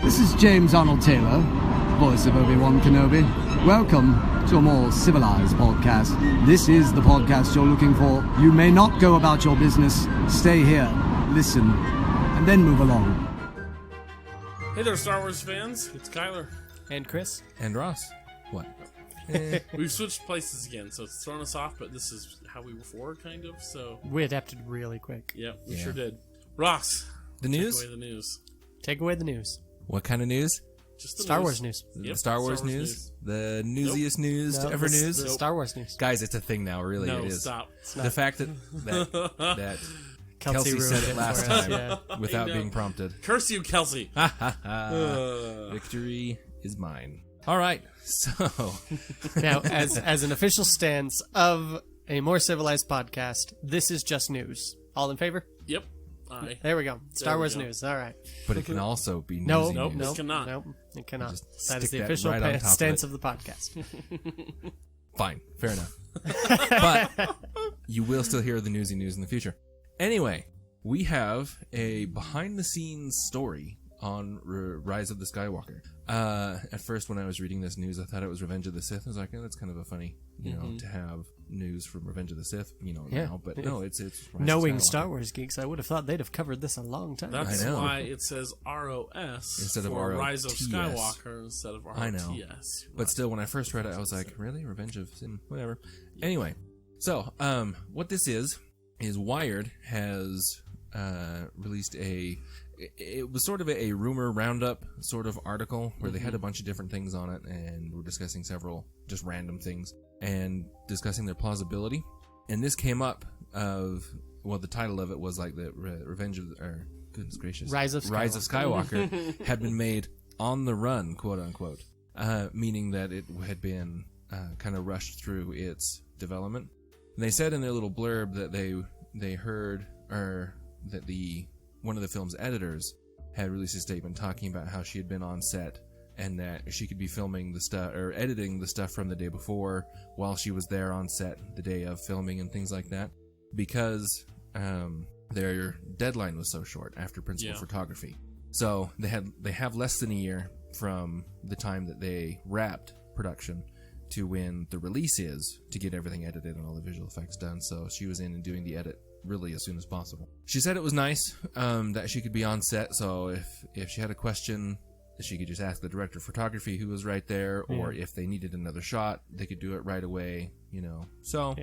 This is James Arnold Taylor, voice of Obi-Wan Kenobi. Welcome to a more civilized podcast. This is the podcast you're looking for. You may not go about your business. Stay here, listen, and then move along. Hey there, Star Wars fans. It's Kyler. And Chris. And Ross. What? We've switched places again, so it's thrown us off, but this is how we were before, kind of, so... We adapted really quick. Yeah, we sure did. Ross. The news? Take away the news. Take away the news. What kind of news? Just the Star news. Wars news. The Star Wars news? The newsiest news to No, ever the news? Star Wars news. Guys, it's a thing now, really. No, it is. stop. The fact that Kelsey ruined said it it last for us, time yeah. without I know. being prompted. Curse you, Kelsey. Victory is mine. All right, so... Now, as an official stance of a more civilized podcast, this is just news. All in favor? Yep. Aye. There we go. Star we Wars go. news. All right. But it can also be newsy No, Nope, news. it cannot. No, it cannot. Just That is stick the that official right on top of stance it. of the podcast. Fine, fair enough. But you will still hear the newsy news in the future. Anyway, we have a behind-the-scenes story on Rise of the Skywalker. At first, when I was reading this news, I thought it was Revenge of the Sith. I was like, oh, that's kind of a funny, to have news from Revenge of the Sith, now. But no, it's Rise of Knowing Skywalker. Star Wars geeks, I would have thought they'd have covered this a long time. That's I know. why it says ROS Instead of for Rise of ROTS. Skywalker instead of ROTS. I know. But still, when I first read it, I was like, really? Revenge of Sin? Whatever. Anyway, so, what this is Wired has released it was sort of a rumor roundup sort of article where they had a bunch of different things on it and were discussing several just random things and discussing their plausibility. And this came up the title of it was like the Revenge of, or goodness gracious, Rise of Skywalker had been made on the run, quote unquote, meaning that it had been kind of rushed through its development. And they said in their little blurb that they heard, or that one of the film's editors had released a statement talking about how she had been on set and that she could be filming the stuff or editing the stuff from the day before while she was there on set the day of filming and things like that, because their deadline was so short after principal photography. So they have less than a year from the time that they wrapped production to when the release is to get everything edited and all the visual effects done. So she was in and doing the edit really as soon as possible. She said it was nice that she could be on set, so if she had a question, she could just ask the director of photography who was right there, or if they needed another shot, they could do it right away, So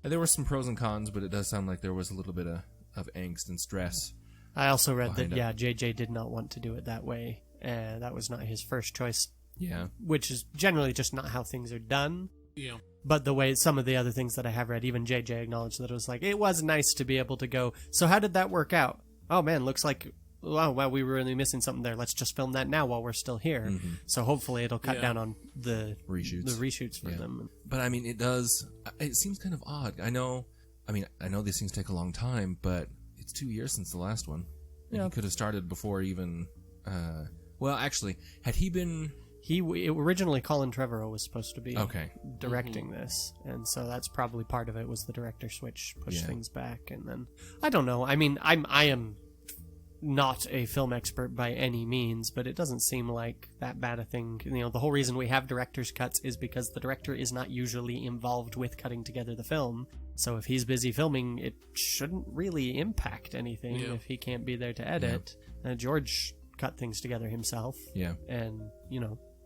there were some pros and cons, but it does sound like there was a little bit of angst and stress. I also read that, behind JJ did not want to do it that way. That was not his first choice. Yeah. Which is generally just not how things are done. Yeah. But the way some of the other things that I have read, even JJ acknowledged that it was like, it was nice to be able to go, so how did that work out? Oh man, looks like, wow, we were really missing something there. Let's just film that now while we're still here. Mm-hmm. So hopefully it'll cut down on the reshoots for them. But I mean, it seems kind of odd. I know these things take a long time, but it's 2 years since the last one. And he could have started before even, actually, had he been... Originally Colin Trevorrow was supposed to be directing Mm-hmm. this, and so that's probably part of it, was the director switch pushed things back. And then I don't know. I mean, I am not a film expert by any means, but it doesn't seem like that bad a thing. The whole reason we have director's cuts is because the director is not usually involved with cutting together the film. So if he's busy filming, it shouldn't really impact anything if he can't be there to edit. George cut things together himself. Yeah. And,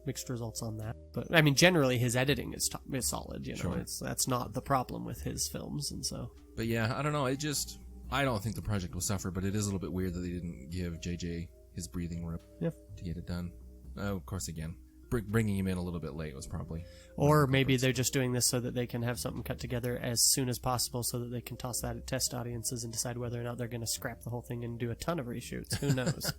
mixed results on that. But I mean, generally his editing is solid, Sure. That's not the problem with his films. And so, but yeah, I don't know, I don't think the project will suffer, but it is a little bit weird that they didn't give JJ his breathing room to get it done. Of course, again, bringing him in a little bit late was probably, or maybe they're just doing this so that they can have something cut together as soon as possible so that they can toss that at test audiences and decide whether or not they're going to scrap the whole thing and do a ton of reshoots. Who knows?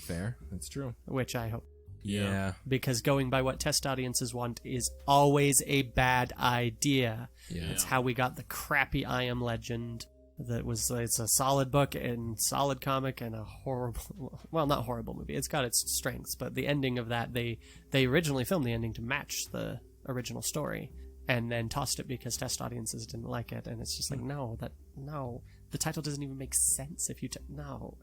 Fair, that's true. Which I hope. Yeah. Because going by what test audiences want is always a bad idea. Yeah. It's how we got the crappy I Am Legend. It's a solid book and solid comic and a horrible, well, not horrible movie. It's got its strengths, but the ending of that, they originally filmed the ending to match the original story and then tossed it because test audiences didn't like it. And it's just like, no, the title doesn't even make sense if you, no.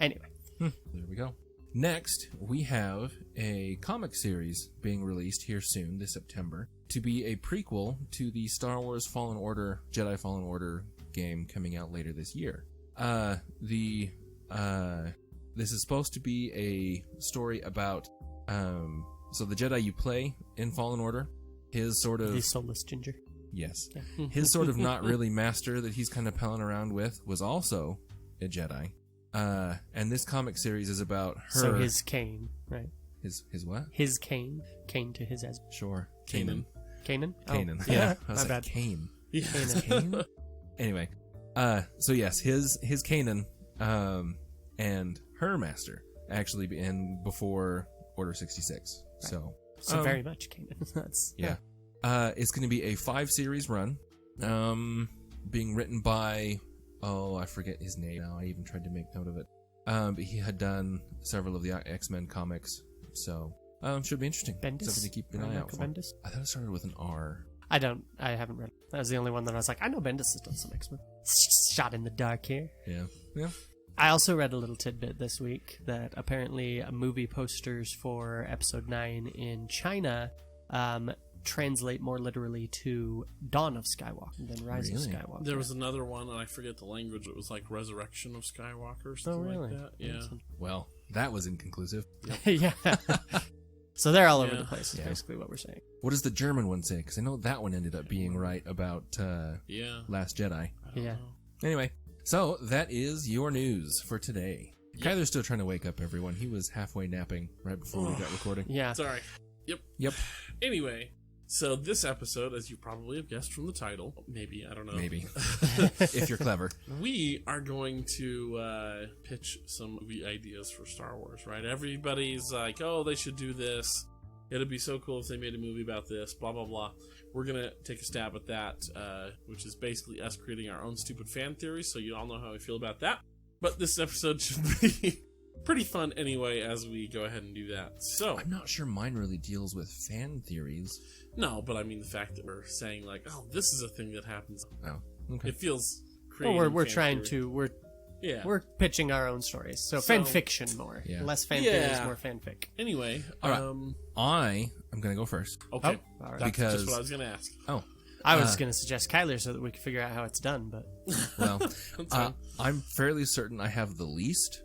Anyway. There we go. Next, we have a comic series being released here soon, this September, to be a prequel to the Star Wars Fallen Order, Jedi Fallen Order game coming out later this year. This is supposed to be a story about, so the Jedi you play in Fallen Order, his sort of... The soulless ginger. Yes. Yeah. His sort of not really master that he's kind of palling around with was also a Jedi. And this comic series is about her... So his Cain, right? His what? His Cain. Cain to his Ezra. Sure. Kanan. Canaan? Kanan. Oh. Yeah. I was My like, bad. Cain. Yeah. Cain? Anyway. So yes, his Kanan, and her master actually in before Order 66. Right. So very much Canaan. That's yeah. It's going to be a 5-series run, being written by, I forget his name now. I even tried to make note of it. But he had done several of the X-Men comics, so should be interesting. Bendis? Something to keep an eye out for. Bendis? I thought it started with an R. I haven't read it. That was the only one that I was like, I know Bendis has done some X-Men. Shot in the dark here. Yeah. I also read a little tidbit this week that apparently movie posters for Episode 9 in China translate more literally to Dawn of Skywalker than Rise of Really? Skywalker. There was another one, and I forget the language. It was like Resurrection of Skywalker or something really? like that. Yeah. Well, that was inconclusive. Yeah. So they're all over Yeah. the place, is Yeah. basically what we're saying. What does the German one say? Because I know that one ended up being right about Yeah. Last Jedi. I don't Yeah. know. Anyway, so that is your news for today. Yep. Kyler's still trying to wake up, everyone. He was halfway napping right before we got recording. Yeah. Sorry. Yep. Anyway, so this episode, as you probably have guessed from the title, maybe, I don't know. Maybe. If you're clever. We are going to pitch some movie ideas for Star Wars, right? Everybody's like, oh, they should do this. It'd be so cool if they made a movie about this, blah, blah, blah. We're going to take a stab at that, which is basically us creating our own stupid fan theories, so you all know how we feel about that. But this episode should be pretty fun anyway as we go ahead and do that. So I'm not sure mine really deals with fan theories. no, but I mean the fact that we're saying like, oh, this is a thing that happens. Oh, okay. It feels Well, creative. we're trying to we're pitching our own stories. So fan fiction more. Yeah. Less fan Yeah. theories, more fanfic. Anyway, All right. I'm going to go first. okay. Oh, all right. That's Because- just what I was going to ask. Oh, I was going to suggest Kyler so that we could figure out how it's done, but well, That's fine. I'm fairly certain I have the least,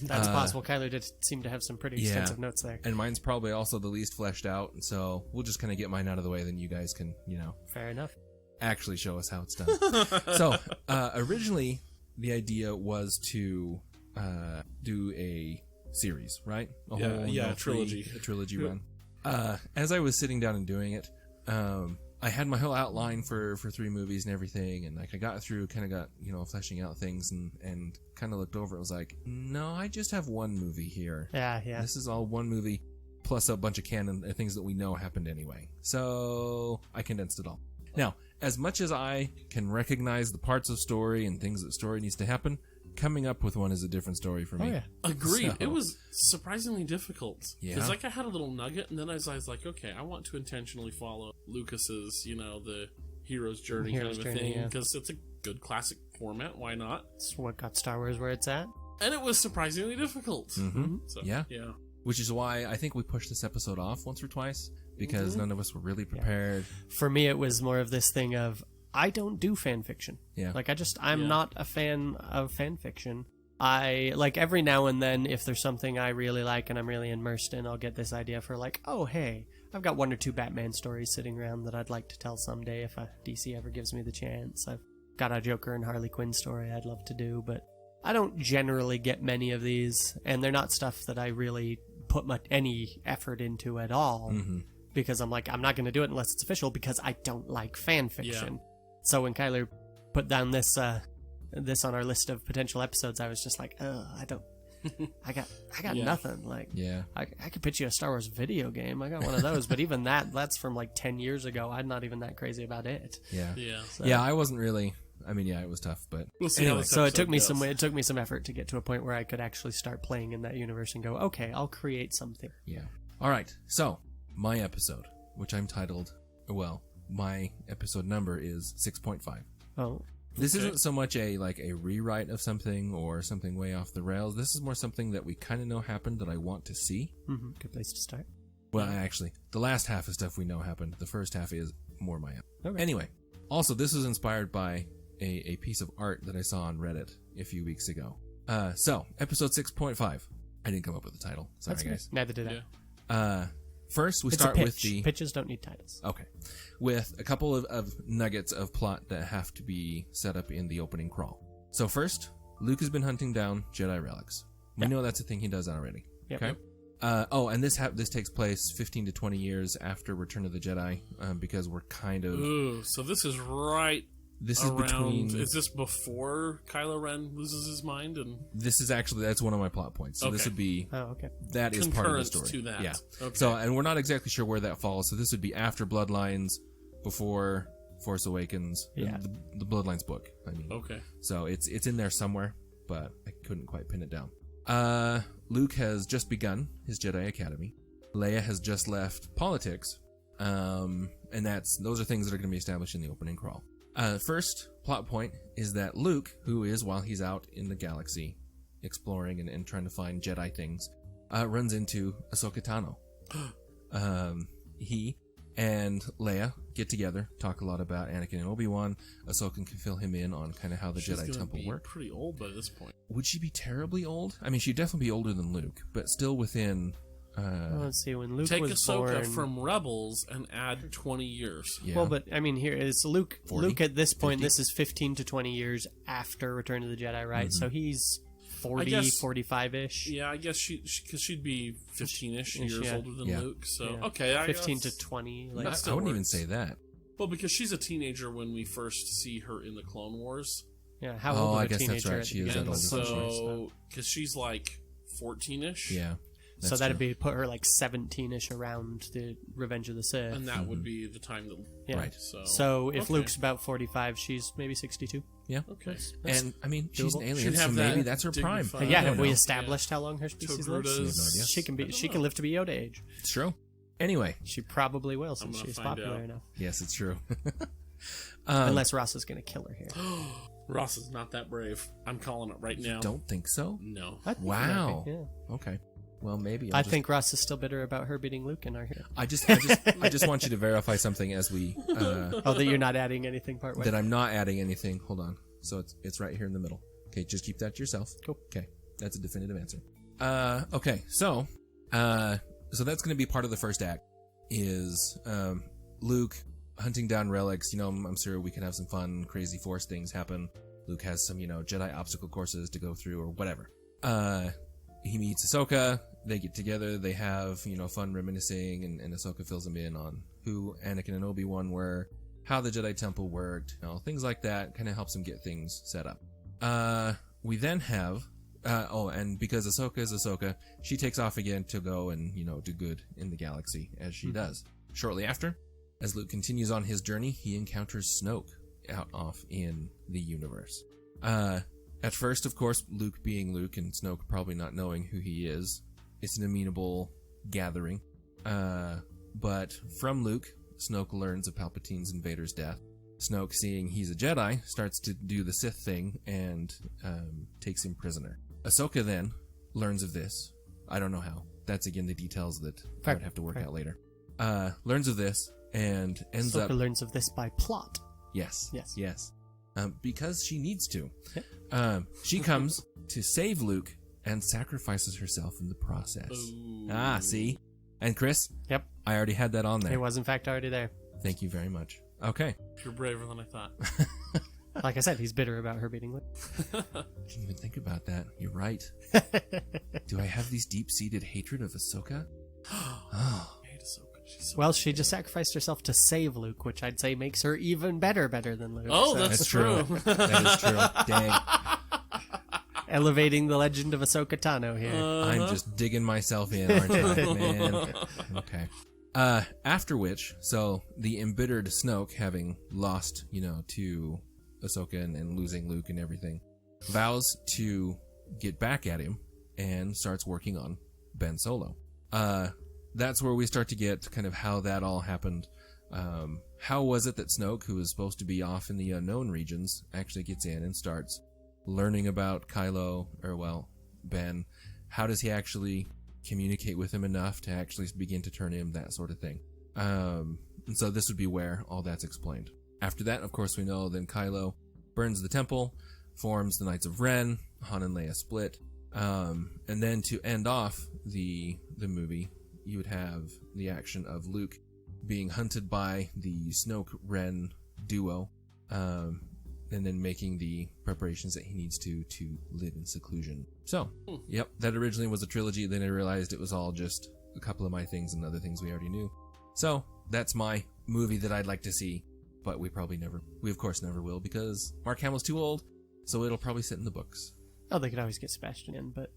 that's possible. Kyler did seem to have some pretty yeah. extensive notes there. and mine's probably also the least fleshed out, and so we'll just kind of get mine out of the way, then you guys can, Fair enough. actually show us how it's done. So, originally, the idea was to do a series, right? A Yeah, trilogy. A trilogy run. As I was sitting down and doing it, I had my whole outline for 3 movies and everything, and like I got through, kind of got, fleshing out things, and kind of looked over it. I was like, no, I just have one movie here. Yeah. This is all one movie, plus a bunch of canon things that we know happened anyway. So I condensed it all. Now, as much as I can recognize the parts of story and things that story needs to happen, coming up with one is a different story for me. Oh, yeah. Agreed. So- It was surprisingly difficult. Yeah. Because like I had a little nugget, and then I was like, okay, I want to intentionally follow Lucas's, the hero's journey Hero's kind of a journey, thing, yeah. because it's a good classic format. Why not? It's what got Star Wars where it's at. And it was surprisingly difficult. Mhm. So, Yeah. Yeah. Which is why I think we pushed this episode off once or twice, because none of us were really prepared. For me, it was more of this thing of, I don't do fan fiction. Yeah. Like, I'm Yeah. not a fan of fan fiction. I, like, every now and then, if there's something I really like and I'm really immersed in, I'll get this idea for, like, oh, hey, I've got 1 or 2 Batman stories sitting around that I'd like to tell someday if DC ever gives me the chance. I've got a Joker and Harley Quinn story I'd love to do, but I don't generally get many of these, and they're not stuff that I really put any effort into at all, because I'm like, I'm not going to do it unless it's official, because I don't like fan fiction. So when Kyler put down this on our list of potential episodes, I was just like, I got Yeah. nothing. Like, Yeah. I could pitch you a Star Wars video game. I got one of those, but even that's from like 10 years ago. I'm not even that crazy about it. Yeah. Yeah. So, Yeah, I wasn't really. I mean, yeah, it was tough, but We'll see how Anyway, this So it episode took me goes. some effort to get to a point where I could actually start playing in that universe and go, okay, I'll create something. yeah. All right. So my episode, which I'm titled, my episode number is 6.5. Oh, This isn't so much a rewrite of something or something way off the rails. This is more something that we kind of know happened that I want to see. Mm-hmm. Good place to start. Well, actually, the last half is stuff we know happened. The first half is more my own. Okay. Anyway, also, this was inspired by a piece of art that I saw on Reddit a few weeks ago. So, episode 6.5. I didn't come up with the title. Sorry, That's guys. Neither did I. Yeah. First, we It's start a pitch. with the... Pitches don't need titles. Okay. With a couple of nuggets of plot that have to be set up in the opening crawl. So first, Luke has been hunting down Jedi relics. We know that's a thing he does already. Yep. Okay. And this takes place 15 to 20 years after Return of the Jedi, because we're kind of... Ooh, so this is right This is around... between... Is this before Kylo Ren loses his mind? And This is actually... That's one of my plot points. So this Okay. would be... Oh, okay. That is part of the concurrent story. to that. Yeah. Okay. So, and we're not exactly sure where that falls. So this would be after Bloodlines, before Force Awakens. Yeah. The Bloodlines book, I mean. Okay. So it's in there somewhere, but I couldn't quite pin it down. Luke has just begun his Jedi Academy. Leia has just left politics. And those are things that are going to be established in the opening crawl. First plot point is that Luke, who is, while he's out in the galaxy, exploring and trying to find Jedi things, runs into Ahsoka Tano. He and Leia get together, talk a lot about Anakin and Obi-Wan. Ahsoka can fill him in on kind of how the She's Jedi gonna Temple be work. pretty old by this point. Would she be terribly old? I mean, she'd definitely be older than Luke, but still within... Well, let's see. When Luke Take was Ahsoka born, from Rebels and add 20 years. Yeah. Well, but I mean, here is Luke. 40? Luke at this point, 50? this is 15 to 20 years after Return of the Jedi, right? So he's 40, guess- 45-ish. Yeah, I guess because she'd be 15-ish years yeah. older than Yeah. Luke. So Yeah. okay, 15 guess. to 20. No, Like, still I wouldn't even works. say that. Well, because she's a teenager when we first see her in the Clone Wars, yeah, how Oh, old of I a guess that's teenager right. at She the is that beginning and of the older. Clone Wars, so because she's like 14-ish. Yeah. so that's that'd true. be put her like 17-ish around the Revenge of the Sith. And that would be the time that. yeah. Right. So if okay. Luke's about 45, she's maybe 62. Yeah. Okay. And, I mean, she's an doable. alien, She'd so have maybe that that's her prime. dignified- yeah, I don't have we know. established how long her species lives? no Togrutas. idea. She can I be. don't She know. can live to be Yoda age. It's true. Anyway. She probably will since gonna she's find popular out. enough. Yes, it's true. Unless Ross is going to kill her here. Ross is not that brave. I'm calling it right now. Don't think so? No. I think he Wow. might be, yeah. Okay. Well, maybe. I think Ross is still bitter about her beating Luke in our hero. I just want you to verify something as we Oh, that you're not adding anything part way. that I'm not adding anything. Hold on. So it's right here in the middle. Okay, just keep that to yourself. Cool. Okay, that's a definitive answer. Okay, so that's going to be part of the first act. Is Luke hunting down relics? You know, I'm sure we can have some fun, crazy Force things happen. Luke has some, Jedi obstacle courses to go through or whatever. He meets Ahsoka. They get together. They have, fun reminiscing, and Ahsoka fills him in on who Anakin and Obi-Wan were, how the Jedi Temple worked, things like that. Kind of helps him get things set up. We then have, and because Ahsoka is Ahsoka, she takes off again to go and, do good in the galaxy, as she does. Shortly after, as Luke continues on his journey, he encounters Snoke out off in the universe. At first, of course, Luke being Luke and Snoke probably not knowing who he is, it's an amenable gathering. But from Luke, Snoke learns of Palpatine's and Vader's death. Snoke, seeing he's a Jedi, starts to do the Sith thing and takes him prisoner. Ahsoka then learns of this. I don't know how. That's, again, the details that I would have to work out later. Learns of this and ends Ahsoka up... learns of this by plot. Yes. Yes. Yes. Because she needs to. She comes to save Luke and sacrifices herself in the process. Ooh. See? And Chris? Yep. I already had that on there. It was, in fact, already there. Thank you very much. Okay. You're braver than I thought. Like I said, he's bitter about her beating Luke. Didn't even think about that. You're right. Do I have these deep-seated hatred of Ahsoka? Oh. I hate Ahsoka. She's so Well, she just sacrificed herself to save Luke, which I'd say makes her even better than Luke. Oh, So, that's true. That is true. Dang. elevating the legend of Ahsoka Tano here. I'm just digging myself in, aren't I, man? Okay. After which, so the embittered Snoke, having lost, to Ahsoka and losing Luke and everything, vows to get back at him and starts working on Ben Solo. That's where we start to get kind of how that all happened. How was it that Snoke, who is supposed to be off in the unknown regions, actually gets in and starts learning about Kylo, Ben? How does he actually communicate with him enough to actually begin to turn him, that sort of thing? And so this would be where all that's explained. After that, of course, we know then Kylo burns the temple, forms the Knights of Ren, Han and Leia split, and then to end off the movie, you would have the action of Luke being hunted by the Snoke-Ren duo, and then making the preparations that he needs to live in seclusion. So, yep, that originally was a trilogy. Then I realized it was all just a couple of my things and other things we already knew. So, that's my movie that I'd like to see, but we of course never will, because Mark Hamill's too old, so it'll probably sit in the books. Oh, they could always get Sebastian in, but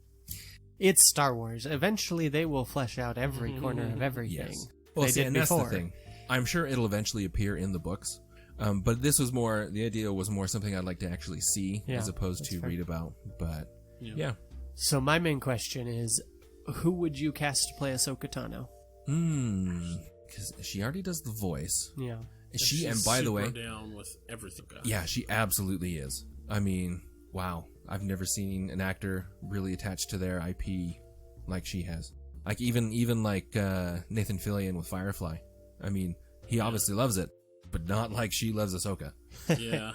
it's Star Wars. Eventually, they will flesh out every corner of everything. Yes. Well, they see, did and before. that's the thing. I'm sure it'll eventually appear in the books, but this was more, the idea was more something I'd like to actually see as opposed to read about, but yeah. So my main question is, who would you cast to play Ahsoka Tano? Because she already does the voice. Yeah. She, and by the way, down with everything. yeah, she absolutely is. I mean, wow. I've never seen an actor really attached to their IP like she has. Like even like Nathan Fillion with Firefly. I mean, he obviously loves it, but not like she loves Ahsoka. Yeah,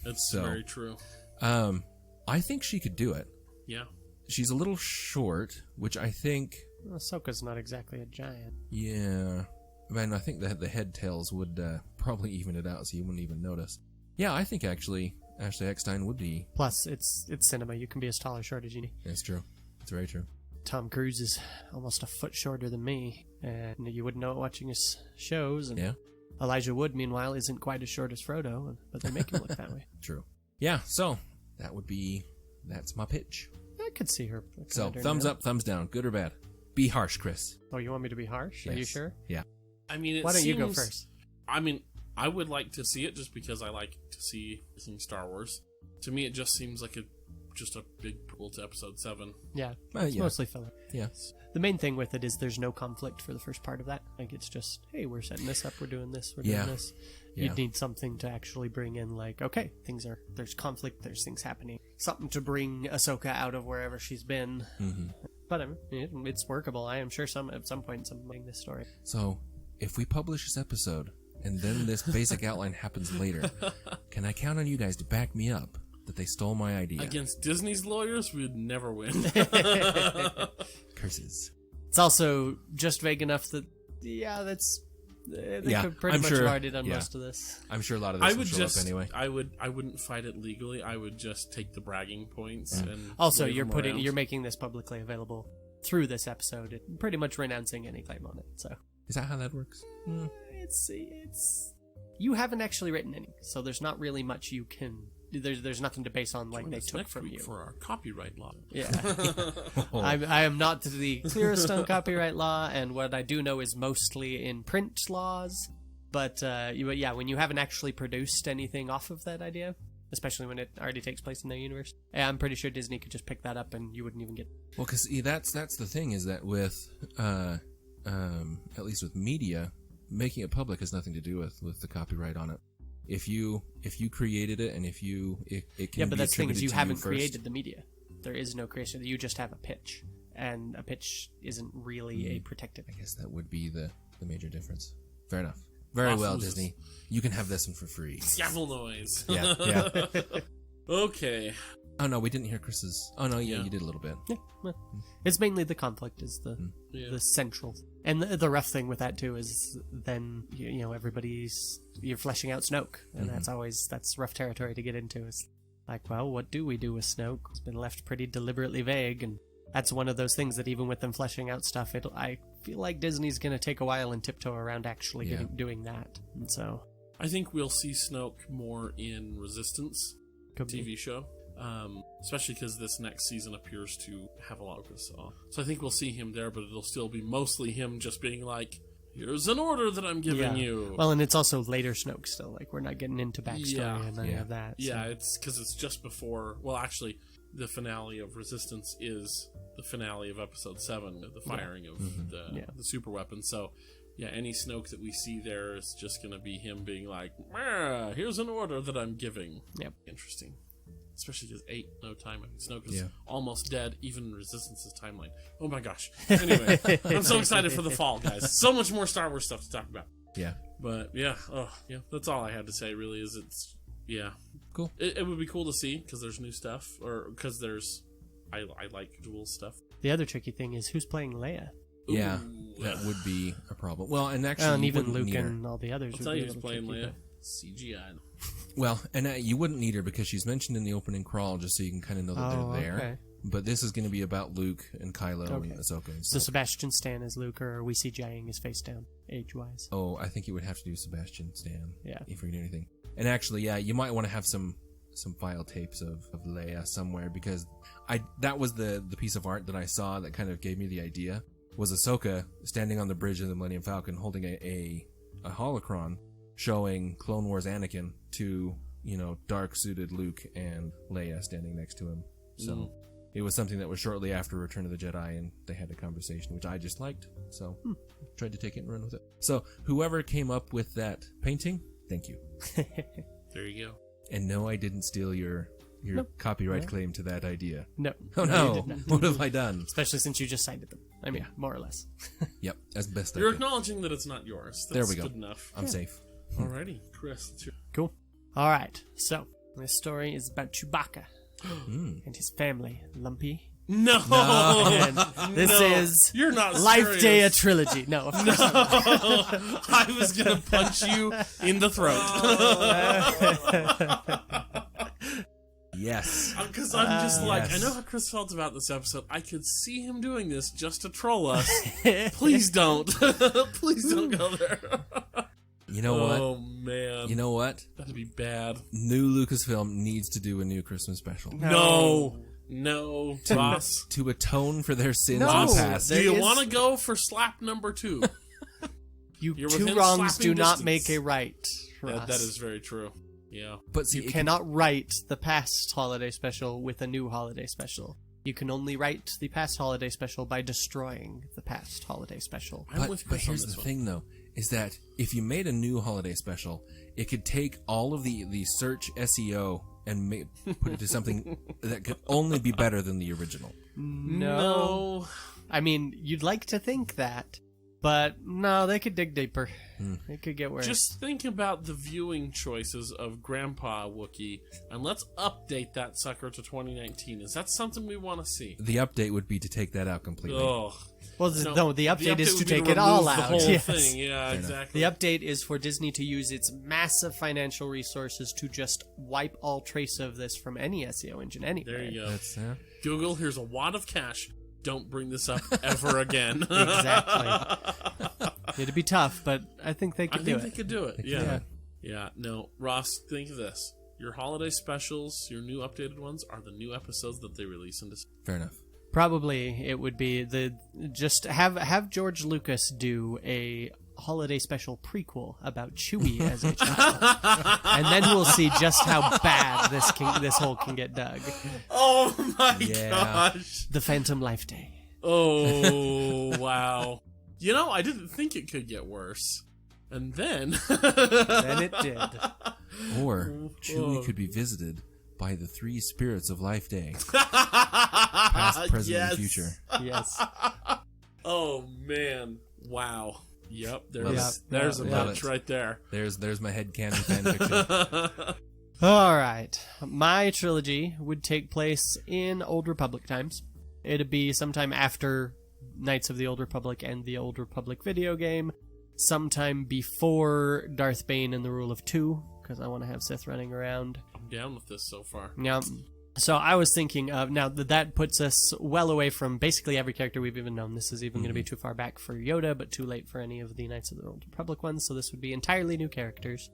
that's very true. I think she could do it. Yeah, she's a little short, which I think. Ahsoka's not exactly a giant. Yeah, man, I think that the head tails would probably even it out, so you wouldn't even notice. Yeah, I think actually Ashley Eckstein would be. Plus, it's cinema. You can be as tall or short as you need. That's true. It's very true. Tom Cruise is almost a foot shorter than me, and you wouldn't know it watching his shows. And yeah. Elijah Wood, meanwhile, isn't quite as short as Frodo, but they make him look that way. True. Yeah, so that's my pitch. I could see her. So, thumbs up, thumbs down, good or bad? Be harsh, Chris. Oh, you want me to be harsh? Yes. Are you sure? Yeah. I mean, why don't you go first? I mean, I would like to see it just because I like to see everything Star Wars. To me, it just seems like just a big prequel to Episode 7. Yeah, it's mostly filler. Yeah. The main thing with it is there's no conflict for the first part of that. Like, it's just, hey, we're setting this up, we're doing this, we're doing this. You'd need something to actually bring in, like, okay, there's conflict, there's things happening. Something to bring Ahsoka out of wherever she's been. Mm-hmm. But I mean, it's workable. I am sure at some point someone this story. So, if we publish this episode, and then this basic outline happens later, can I count on you guys to back me up that they stole my idea? Against Disney's lawyers, we would never win. Curses. It's also just vague enough that, they could pretty much have already done most of this. I'm sure a lot of this would show up anyway. I wouldn't fight it legally. I would just take the bragging points and also you're making this publicly available through this episode, pretty much renouncing any claim on it. So is that how that works? It's you haven't actually written any, so there's not really much you can. There's nothing to base on, like Join they us took next from week you for our copyright law. Yeah. I am not the clearest on copyright law, and what I do know is mostly in print laws. But when you haven't actually produced anything off of that idea, especially when it already takes place in their universe, I'm pretty sure Disney could just pick that up and you wouldn't even get. Well, because that's the thing, is that with at least with media, making it public has nothing to do with the copyright on it. If you created it and it can but be that's the thing is you haven't first. created the media. There is no creation. You just have a pitch, and a pitch isn't really a protected. I guess that would be the major difference. Fair enough. Very well, Disney. You can have this one for free. Scaffle noise. Yeah. Okay. Oh no, we didn't hear Chris's. Oh no, you did a little bit. Yeah, well, it's mainly the conflict is the central, and the rough thing with that too is then you're fleshing out Snoke, and that's rough territory to get into. It's like, well, what do we do with Snoke? It's been left pretty deliberately vague, and that's one of those things that even with them fleshing out stuff, I feel like Disney's going to take a while and tiptoe around actually doing that, and so I think we'll see Snoke more in Resistance TV show. Especially because this next season appears to have a lot of this. So I think we'll see him there, but it'll still be mostly him just being like, here's an order that I'm giving you. Well, and it's also later Snoke still. Like, we're not getting into backstory and any of that. Yeah, it's because it's just before... Well, actually, the finale of Resistance is the finale of Episode 7, the firing of the super weapon. So yeah, any Snoke that we see there is just going to be him being like, here's an order that I'm giving. Yep. Interesting. Especially because 8, no time. I mean, Snoke is almost dead, even in Resistance's timeline. Oh my gosh. Anyway, I'm so excited for the fall, guys. So much more Star Wars stuff to talk about. Yeah. But yeah, that's all I had to say, really, is Cool. It would be cool to see, because there's new stuff, or because I like dual stuff. The other tricky thing is who's playing Leia. Yeah, Ooh. that would be a problem. Well, and actually, And you even wouldn't Luke need her. and all the others. I'll would tell be you a who's little playing tricky, Leia. CGI. Well, and you wouldn't need her because she's mentioned in the opening crawl, just so you can kind of know that they're there. Okay. But this is going to be about Luke and Kylo Okay. and Ahsoka. And So stuff. Sebastian Stan as Luke, or are we CGIing his face down, age-wise? Oh, I think you would have to do Sebastian Stan. Yeah. If you're doing anything. And actually, yeah, you might want to have some file tapes of Leia somewhere, because that was the piece of art that I saw that kind of gave me the idea, was Ahsoka standing on the bridge of the Millennium Falcon holding a holocron showing Clone Wars Anakin to, dark-suited Luke and Leia standing next to him. So it was something that was shortly after Return of the Jedi, and they had a conversation, which I just liked. So tried to take it and run with it. So whoever came up with that painting, thank you. There you go. And no, I didn't steal your copyright claim to that idea. No. Oh you no! did not. What have I done? Especially since you just cited them. I mean, more or less. Yep, as best You're I could. acknowledging that it's not yours. There That's we go. good enough. I'm safe. Alrighty, Chris. It's your... Cool. All right. So this story is about Chewbacca and his family, Lumpy. No! And this is You're not Life serious. Day a trilogy. No, of course not. I was gonna punch you in the throat. Yes. Because I'm just like, yes. I know how Chris felt about this episode. I could see him doing this just to troll us. Please don't. Please don't go there. You know what? Oh, man. You know what? That'd be bad. New Lucasfilm needs to do a new Christmas special. No, Ross. To atone for their sins No. in the past. Do There you is- want to go for slap number 2? You You're two within wrongs slapping do not distance. make a right. That is very true. Yeah. But see, You cannot write the past holiday special with a new holiday special. You can only write the past holiday special by destroying the past holiday special. I'm with But Chris on here's this the one. thing, though, is that if you made a new holiday special, it could take all of the search SEO and put it to something that could only be better than the original. No. I mean, you'd like to think that, but no, they could dig deeper. They could get worse. Just think about the viewing choices of Grandpa Wookiee, and let's update that sucker to 2019. Is that something we want to see? The update would be to take that out completely. Ugh. well, no, the update is to would be take it all remove out. The whole Yes. thing. Yeah, enough. exactly. The update is for Disney to use its massive financial resources to just wipe all trace of this from any SEO engine anywhere. There you go. That's Google, here's a wad of cash. Don't bring this up ever again. Exactly. It'd be tough, but I think they I could think do they it. could do it. could Yeah. do it. Yeah. No, Ross, think of this. Your holiday specials, your new updated ones, are the new episodes that they release in December. fair enough. Probably it would be just have George Lucas do a holiday special prequel about Chewie as a child, and then we'll see just how bad this hole can get dug. Oh my Yeah. gosh. The Phantom Life Day. Oh, wow. You know, I didn't think it could get worse. And then... Then it did. Or Chewie could be visited by the 3 spirits of Life Day. Past, present, Yes. and future. Yes. Oh, man. Wow. Yep, Love there's it. a Love bunch it. right there. There's my headcanon fan fiction. All right. My trilogy would take place in Old Republic times. It'd be sometime after Knights of the Old Republic and the Old Republic video game, sometime before Darth Bane and the Rule of Two, because I want to have Sith running around. I'm down with this so far. Yeah. So I was thinking of, now that puts us well away from basically every character we've even known. This is even going to be too far back for Yoda, but too late for any of the Knights of the Old Republic ones, so this would be entirely new characters.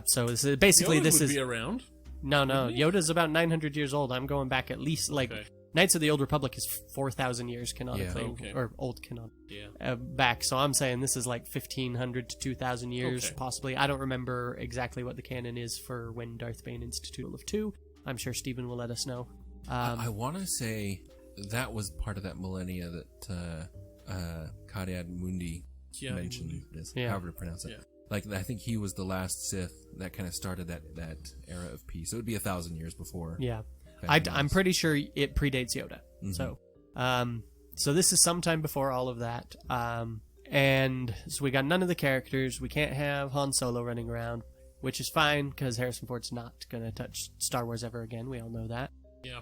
So this is basically Yoda this would is be around. no Yoda's about 900 years old. I'm going back at least Okay. Knights of the Old Republic is 4,000 years canonically, Yeah. Okay. or old canon Yeah. back. So I'm saying this is like 1,500 to 2,000 years, Okay. possibly. I don't remember exactly what the canon is for when Darth Bane instituted Rule of Two. I'm sure Stephen will let us know. I want to say that was part of that millennia that Caryad Mundi mention this, Yeah. however to pronounce it. Yeah. Like, I think he was the last Sith that kind of started that era of peace. So it would be 1,000 years before. Yeah. Phantom I'm Menace. pretty sure it predates Yoda. Mhm. So this is sometime before all of that. And so we got none of the characters. We can't have Han Solo running around, which is fine because Harrison Ford's not going to touch Star Wars ever again. We all know that. Yeah.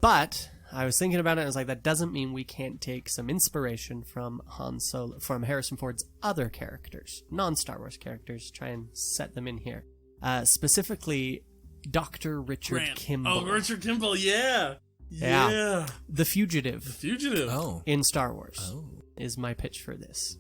But I was thinking about it, and I was like, that doesn't mean we can't take some inspiration from from Harrison Ford's other characters, non-Star Wars characters, try and set them in here. Specifically, Dr. Richard Grant. Kimball. Oh, Richard Kimball, yeah. Yeah. The Fugitive Fugitive. Oh. in Star Wars Oh. is my pitch for this.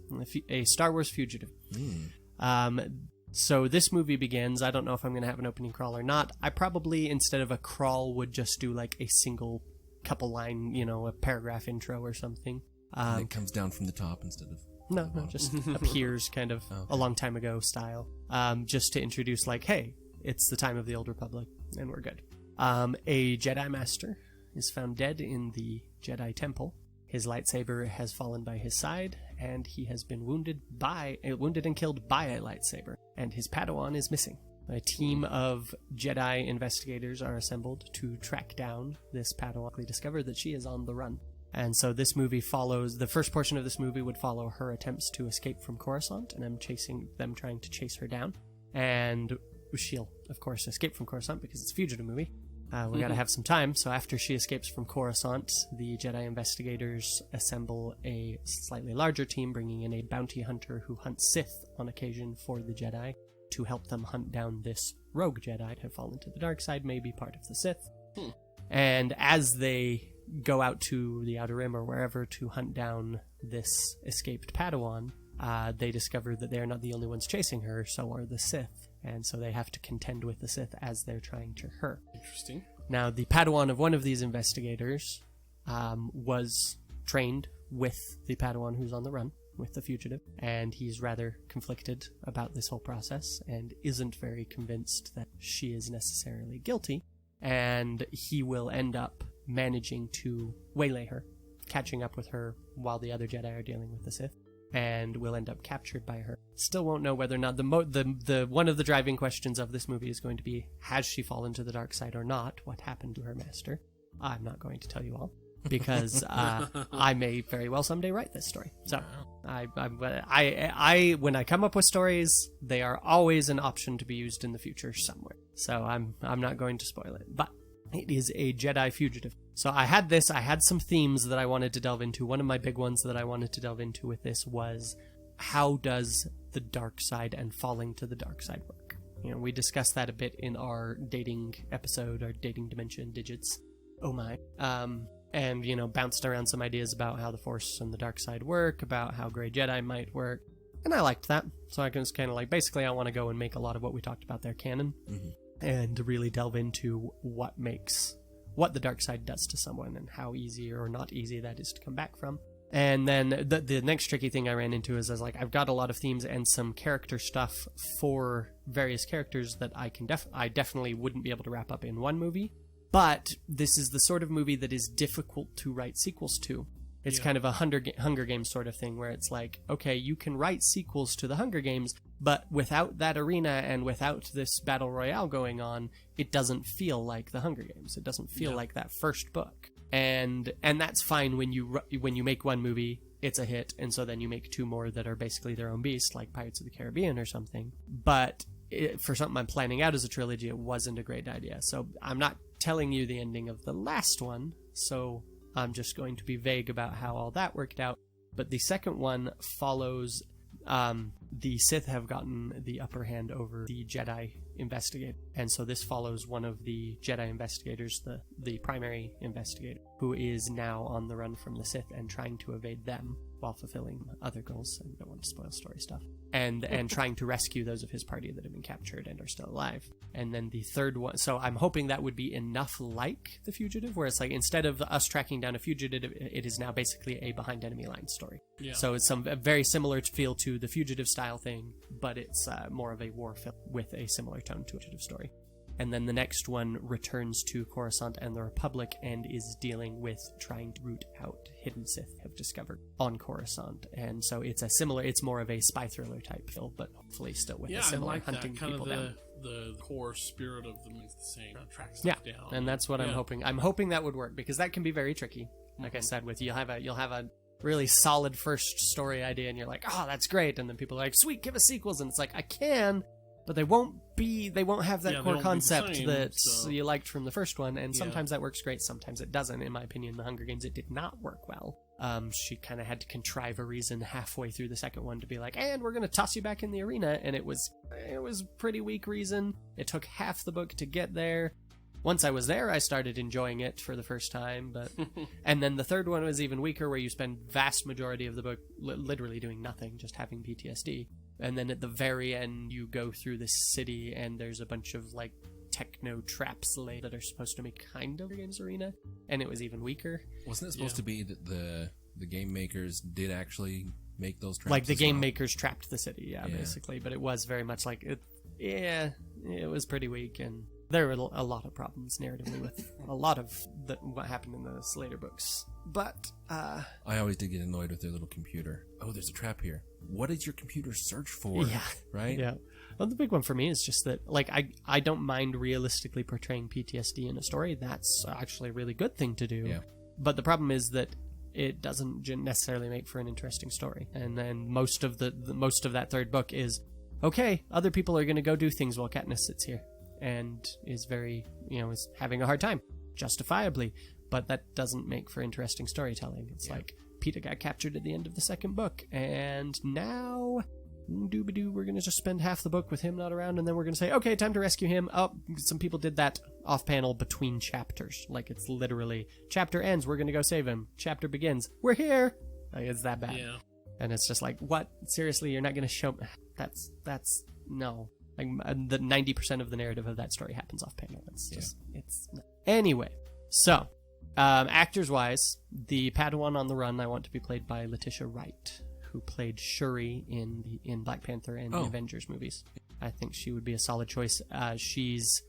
A Star Wars fugitive. Mm. So this movie begins. I don't know if I'm going to have an opening crawl or not. I probably, instead of a crawl, would just do like a single couple line, a paragraph intro or something. And it comes down from the top instead of... No, just appears kind of Okay. a long time ago style. Just to introduce like, hey, it's the time of the Old Republic, and we're good. A Jedi Master is found dead in the Jedi Temple. His lightsaber has fallen by his side, and he has been wounded and killed by a lightsaber. And his Padawan is missing. A team of Jedi investigators are assembled to track down this Padawan. They discover that she is on the run. And so this movie follows, the first portion of this movie would follow her attempts to escape from Coruscant, and them trying to chase her down. And she'll, of course, escape from Coruscant because it's a fugitive movie. We gotta have some time, so after she escapes from Coruscant, the Jedi investigators assemble a slightly larger team, bringing in a bounty hunter who hunts Sith on occasion for the Jedi to help them hunt down this rogue Jedi to have fallen to the dark side, may be part of the Sith. And as they go out to the Outer Rim or wherever to hunt down this escaped Padawan, they discover that they are not the only ones chasing her, so are the Sith. And so they have to contend with the Sith as they're trying to her. Interesting. Now, the Padawan of one of these investigators was trained with the Padawan who's on the run, with the fugitive, and he's rather conflicted about this whole process and isn't very convinced that she is necessarily guilty, and he will end up managing to waylay her, catching up with her while the other Jedi are dealing with the Sith, and will end up captured by her. Still won't know whether or not the one of the driving questions of this movie is going to be, has she fallen to the dark side or not? What happened to her master? I'm not going to tell you all, because I may very well someday write this story. So I when I come up with stories, they are always an option to be used in the future somewhere. So I'm not going to spoil it, but it is a Jedi fugitive. So I had some themes that I wanted to delve into. One of my big ones that I wanted to delve into with this was, how does the dark side and falling to the dark side work? We discussed that a bit in our dating episode, our dating dimension digits. Oh my. And, bounced around some ideas about how the Force and the dark side work, about how Grey Jedi might work. And I liked that. So I was kind of like, basically I want to go and make a lot of what we talked about there canon. Mm-hmm. And really delve into what the dark side does to someone and how easy or not easy that is to come back from. And then the next tricky thing I ran into is I was like, I've got a lot of themes and some character stuff for various characters that I definitely wouldn't be able to wrap up in one movie. But this is the sort of movie that is difficult to write sequels to. It's kind of a Hunger Games sort of thing where it's like, okay, you can write sequels to the Hunger Games, but without that arena and without this battle royale going on, it doesn't feel like the Hunger Games. It doesn't feel like that first book. And that's fine when you make one movie, it's a hit, and so then you make two more that are basically their own beast, like Pirates of the Caribbean or something. But for something I'm planning out as a trilogy, it wasn't a great idea. So I'm not telling you the ending of the last one, so I'm just going to be vague about how all that worked out. But the second one follows the Sith have gotten the upper hand over the Jedi investigator. And so this follows one of the Jedi investigators, the primary investigator, who is now on the run from the Sith and trying to evade them while fulfilling other goals. I don't want to spoil story stuff. And trying to rescue those of his party that have been captured and are still alive. And then the third one, so I'm hoping that would be enough like The Fugitive, where it's like, instead of us tracking down a fugitive, it is now basically a behind enemy lines story. Yeah. So it's a very similar feel to the Fugitive style thing, but it's more of a war film with a similar tone to a Fugitive story. And then the next one returns to Coruscant and the Republic and is dealing with trying to root out hidden Sith have discovered on Coruscant. And so it's more of a spy thriller type film, but hopefully still with a similar I like hunting that. Kind people of down. the core spirit of the movie, the same. Track stuff down. And that's what I'm hoping. I'm hoping that would work because that can be very tricky. Like I said, you'll have a really solid first story idea, and you're like, oh, that's great, and then people are like, sweet, give us sequels, and it's like, I can, but they won't have that core concept that you liked from the first one, and sometimes that works great, sometimes it doesn't. In my opinion, The Hunger Games, it did not work well. She kind of had to contrive a reason halfway through the second one to be like, and we're going to toss you back in the arena, and it was pretty weak reason. It took half the book to get there. Once I was there, I started enjoying it for the first time, but and then the third one was even weaker, where you spend vast majority of the book literally doing nothing, just having PTSD. And then at the very end, you go through this city, and there's a bunch of like techno traps laid that are supposed to make kind of Games Arena, and it was even weaker. Wasn't it supposed to be that the game makers did actually make those traps? Like the game makers trapped the city, basically. But it was very much like it was pretty weak, and there were a lot of problems narratively with a lot of what happened in the later books. But I always did get annoyed with their little computer. Oh, there's a trap here. What did your computer search for? Yeah. Right? Yeah. Well, the big one for me is just that, like, I don't mind realistically portraying PTSD in a story. That's actually a really good thing to do. Yeah. But the problem is that it doesn't necessarily make for an interesting story. And then most of that third book is, okay, other people are going to go do things while Katniss sits here. And is very, is having a hard time, justifiably, but that doesn't make for interesting storytelling. It's like, Peeta got captured at the end of the second book, and now, doobadoo, we're going to just spend half the book with him not around, and then we're going to say, okay, time to rescue him. Oh, some people did that off-panel between chapters. Like, it's literally, chapter ends, we're going to go save him. Chapter begins, we're here. Like, it's that bad. Yeah. And it's just like, what? Seriously, you're not going to show... That's... No. Like, the 90% of the narrative of that story happens off panel. It's just, Anyway, so, actors-wise, the Padawan on the run, I want to be played by Letitia Wright, who played Shuri in Black Panther and the Avengers movies. I think she would be a solid choice. She's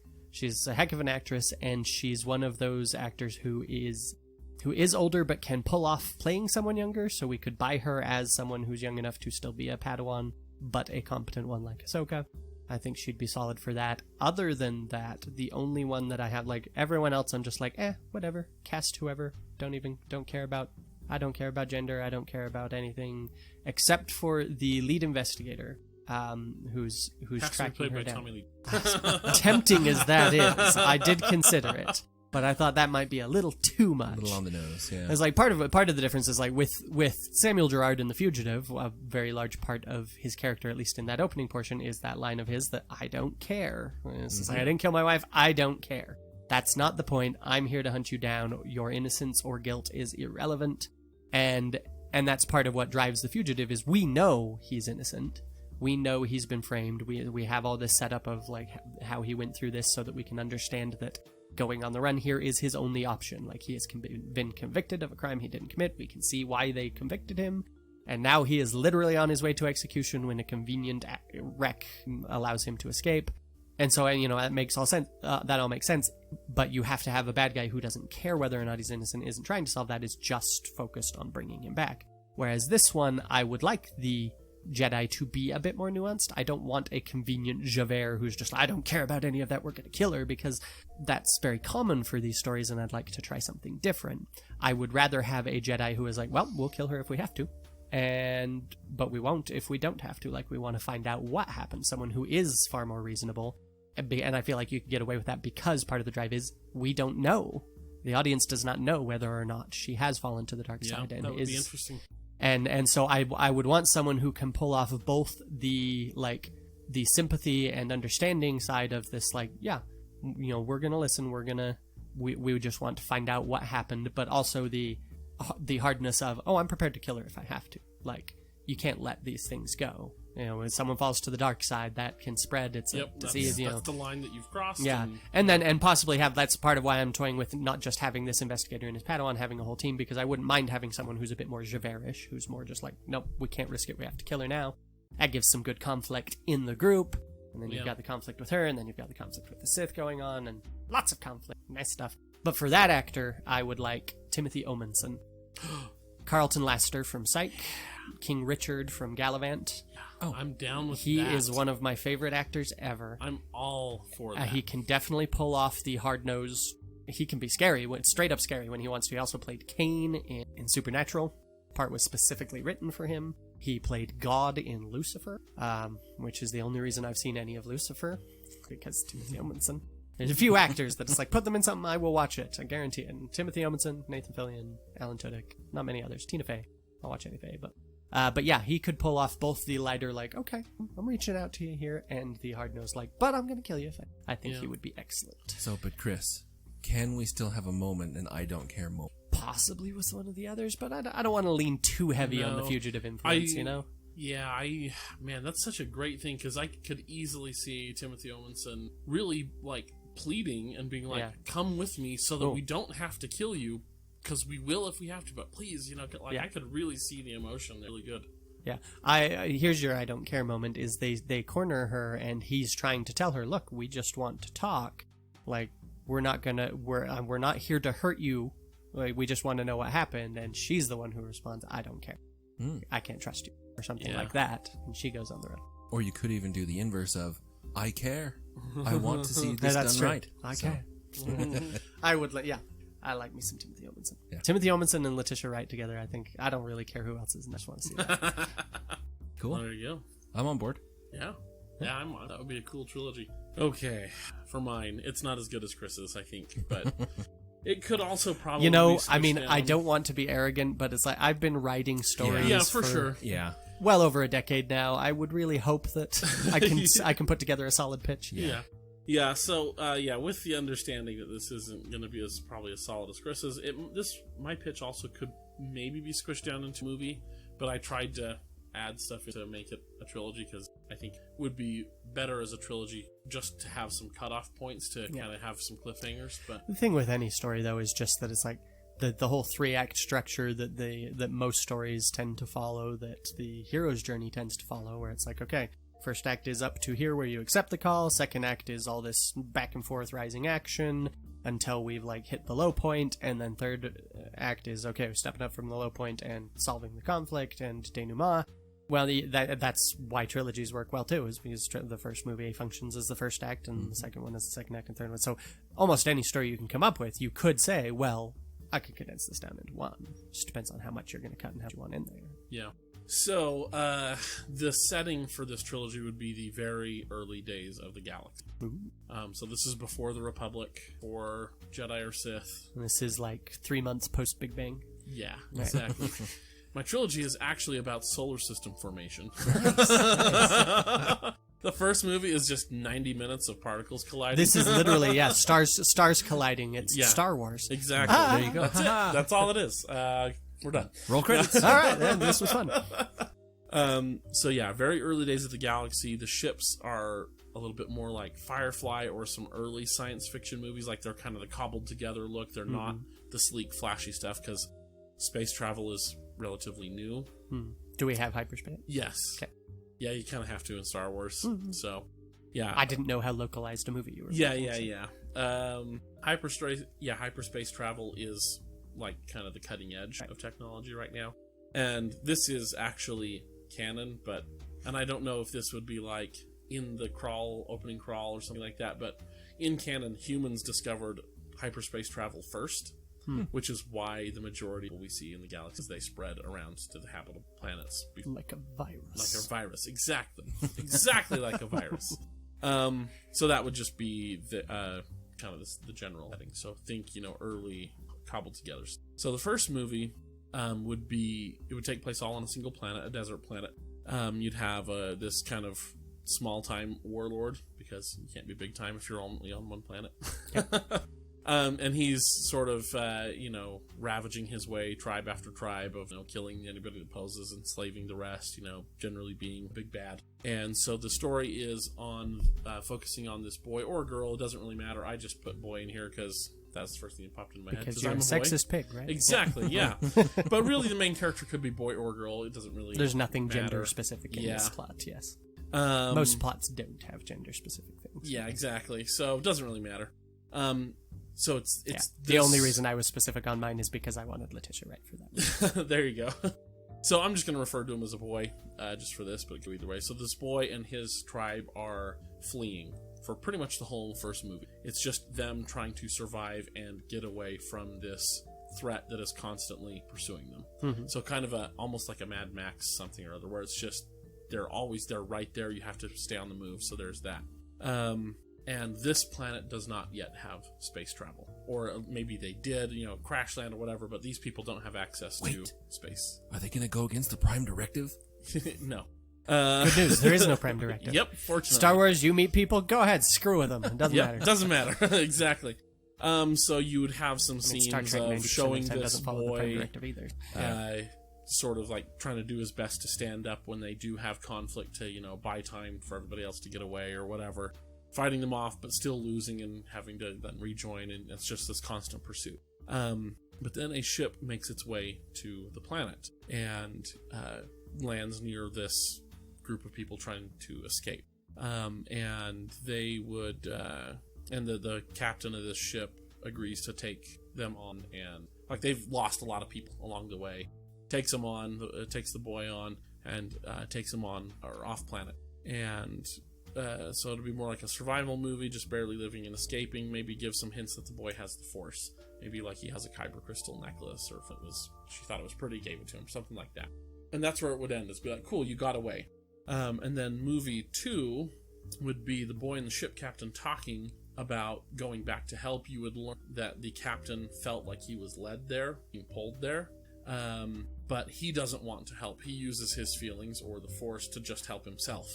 a heck of an actress, and she's one of those actors who is older but can pull off playing someone younger, so we could buy her as someone who's young enough to still be a Padawan, but a competent one like Ahsoka. I think she'd be solid for that. Other than that, the only one that I have, like, everyone else, I'm just like, whatever. Cast whoever. I don't care about gender. I don't care about anything except for the lead investigator, who's tracking her down. Tempting as that is, I did consider it. But I thought that might be a little too much. A little on the nose, yeah. It's like part of the difference is like with Samuel Gerard in The Fugitive, a very large part of his character, at least in that opening portion, is that line of his that I don't care. It's like, I didn't kill my wife, I don't care. That's not the point. I'm here to hunt you down. Your innocence or guilt is irrelevant. And that's part of what drives The Fugitive is we know he's innocent. We know he's been framed. We have all this setup of like how he went through this so that we can understand that going on the run here is his only option. Like, he has been convicted of a crime he didn't commit. We can see why they convicted him. And now he is literally on his way to execution when a convenient wreck allows him to escape. And so, that makes all sense. That all makes sense. But you have to have a bad guy who doesn't care whether or not he's innocent, isn't trying to solve that, is just focused on bringing him back. Whereas this one, I would like the Jedi to be a bit more nuanced. I don't want a convenient Javert who's just, I don't care about any of that, we're going to kill her, because that's very common for these stories, and I'd like to try something different. I would rather have a Jedi who is like, well, we'll kill her if we have to, but we won't if we don't have to. Like, we want to find out what happened. Someone who is far more reasonable, and I feel like you can get away with that because part of the drive is we don't know. The audience does not know whether or not she has fallen to the dark side. And that would be interesting. And so I would want someone who can pull off of both the sympathy and understanding side of this, like, we're gonna listen, we just want to find out what happened, but also the hardness of, I'm prepared to kill her if I have to. Like, you can't let these things go. When someone falls to the dark side, that can spread. It's a disease. That's the line that you've crossed. Yeah, and possibly that's part of why I'm toying with not just having this investigator and his Padawan, having a whole team, because I wouldn't mind having someone who's a bit more Javert-ish, who's more just like, nope, we can't risk it, we have to kill her now. That gives some good conflict in the group. And then you've got the conflict with her, and then you've got the conflict with the Sith going on, and lots of conflict. Nice stuff. But for that actor, I would like Timothy Omenson. Carlton Lassiter from Psych. King Richard from Gallivant. Oh, I'm down with He that. is one of my favorite actors ever. I'm all for that. He can definitely pull off the hard-nosed... He can be scary, straight up scary when he wants to. He also played Cain in Supernatural. The part was specifically written for him. He played God in Lucifer, which is the only reason I've seen any of Lucifer, because Timothy Omenson. There's a few actors that it's like, put them in something, I will watch it. I guarantee it. And Timothy Omenson, Nathan Fillion, Alan Tudyk, not many others. Tina Fey. I'll watch any Fey, but yeah, he could pull off both the lighter, like, okay, I'm reaching out to you here, and the hard-nosed, like, but I'm going to kill you. I think he would be excellent. So, but Chris, can we still have a moment and I don't care moment? Possibly with one of the others, but I don't want to lean too heavy on the fugitive influence, you know? Yeah, man, that's such a great thing, because I could easily see Timothy Omenson really, like, pleading and being like, come with me so that we don't have to kill you, because we will if we have to, but please, you know, like, I could really see the emotion really good. Yeah, here's your I don't care moment, is they corner her, and he's trying to tell her, look, we just want to talk, like, we're not here to hurt you, like, we just want to know what happened, and she's the one who responds, I don't care. I can't trust you, or something like that, and she goes on the run. Or you could even do the inverse of, I care. I want to see this done right. I care. I would, I like me some Timothy Omenson. Yeah. Timothy Omenson and Letitia Wright together, I don't really care who else is in this. I just want to see that. Cool. Well, there you go. I'm on board. Yeah, I'm on. That would be a cool trilogy. Okay, for mine, it's not as good as Chris's, I think, but it could also probably. You know, switch down. I don't want to be arrogant, but it's like I've been writing stories. For sure. Yeah. Well over a decade now. I would really hope that I can put together a solid pitch. Yeah. So with the understanding that this isn't going to be probably as solid as Chris's, my pitch also could maybe be squished down into a movie, but I tried to add stuff to make it a trilogy because I think it would be better as a trilogy just to have some cutoff points to kind of have some cliffhangers. But the thing with any story though is just that it's like the whole 3-act structure that most stories tend to follow, that the hero's journey tends to follow, where it's like, okay, first act is up to here where you accept the call, second act is all this back and forth rising action until we've like hit the low point, and then third act is, okay, we're stepping up from the low point and solving the conflict and denouement. Well, that's why trilogies work well too, is because the first movie functions as the first act and the second one as the second act and third one. So almost any story you can come up with, you could say, well, I could condense this down into one. It just depends on how much you're going to cut and how you want in there. Yeah. So, the setting for this trilogy would be the very early days of the galaxy. So this is before the Republic, or Jedi or Sith. And this is like 3 months post Big Bang. Yeah, exactly. My trilogy is actually about solar system formation. The first movie is just 90 minutes of particles colliding. This is literally, stars colliding. It's Star Wars. Exactly. There you go. That's it. That's all it is. We're done. Roll credits. All right, this was fun. So yeah, very early days of the galaxy. The ships are a little bit more like Firefly or some early science fiction movies. Like they're kind of the cobbled together look. They're not the sleek, flashy stuff because space travel is relatively new. Do we have hyperspace? Yes. Okay. Yeah, you kind of have to in Star Wars. So, yeah. I didn't know how localized a movie you were. Yeah. Hyperspace travel is like kind of the cutting edge of technology right now. And this is actually canon, and I don't know if this would be like in the opening crawl or something like that, but in canon, humans discovered hyperspace travel first, which is why the majority of what we see in the galaxies, they spread around to the habitable planets. Like a virus. Like a virus, exactly. Exactly like a virus. So that would just be the kind of the general heading. So think, early cobbled together. So the first movie would take place all on a single planet, a desert planet. You'd have this kind of small-time warlord, because you can't be big-time if you're only on one planet. And he's sort of, ravaging his way, tribe after tribe, of killing anybody that poses, enslaving the rest, generally being big bad. And so the story is on focusing on this boy or girl. It doesn't really matter. I just put boy in here because that's the first thing that popped into my head. Because you're I'm a sexist pig, right? Exactly, yeah. But really, the main character could be boy or girl. It doesn't really There's nothing matter. gender specific in this plot, yes. Most plots don't have gender-specific things. Yeah, exactly. So it doesn't really matter. So it's the only reason I was specific on mine is because I wanted Letitia right for that. There you go. So I'm just going to refer to him as a boy, just for this, but it could go either way. So this boy and his tribe are fleeing for pretty much the whole first movie. It's just them trying to survive and get away from this threat that is constantly pursuing them. Mm-hmm. So kind of almost like a Mad Max something or other, where it's just they're right there. You have to stay on the move. So there's that. And this planet does not yet have space travel. Or maybe they did, crash land or whatever, but these people don't have access to space. Are they going to go against the Prime Directive? No. Good news, there is no Prime Directive. Yep, fortunately. Star Wars, you meet people, go ahead, screw with them. It doesn't matter. Doesn't matter. Exactly. So you would have some scenes Star Trek of 90% showing of the time this doesn't follow the Prime boy Directive either. sort of like trying to do his best to stand up when they do have conflict to, buy time for everybody else to get away or whatever. Fighting them off, but still losing and having to then rejoin, and it's just this constant pursuit. But then a ship makes its way to the planet and lands near this group of people trying to escape. And they would, and the captain of this ship agrees to take them on, and like they've lost a lot of people along the way. Takes them on, takes the boy on, and takes him on or off planet. And so it'll be more like a survival movie, just barely living and escaping. Maybe give some hints that the boy has the Force. Maybe like he has a kyber crystal necklace, or if she thought it was pretty, gave it to him, something like that. And that's where it would end. It's be like, cool, you got away. And then movie 2 would be the boy and the ship captain talking about going back to help. You would learn that the captain felt like he was led there, being pulled there. But he doesn't want to help. He uses his feelings or the Force to just help himself.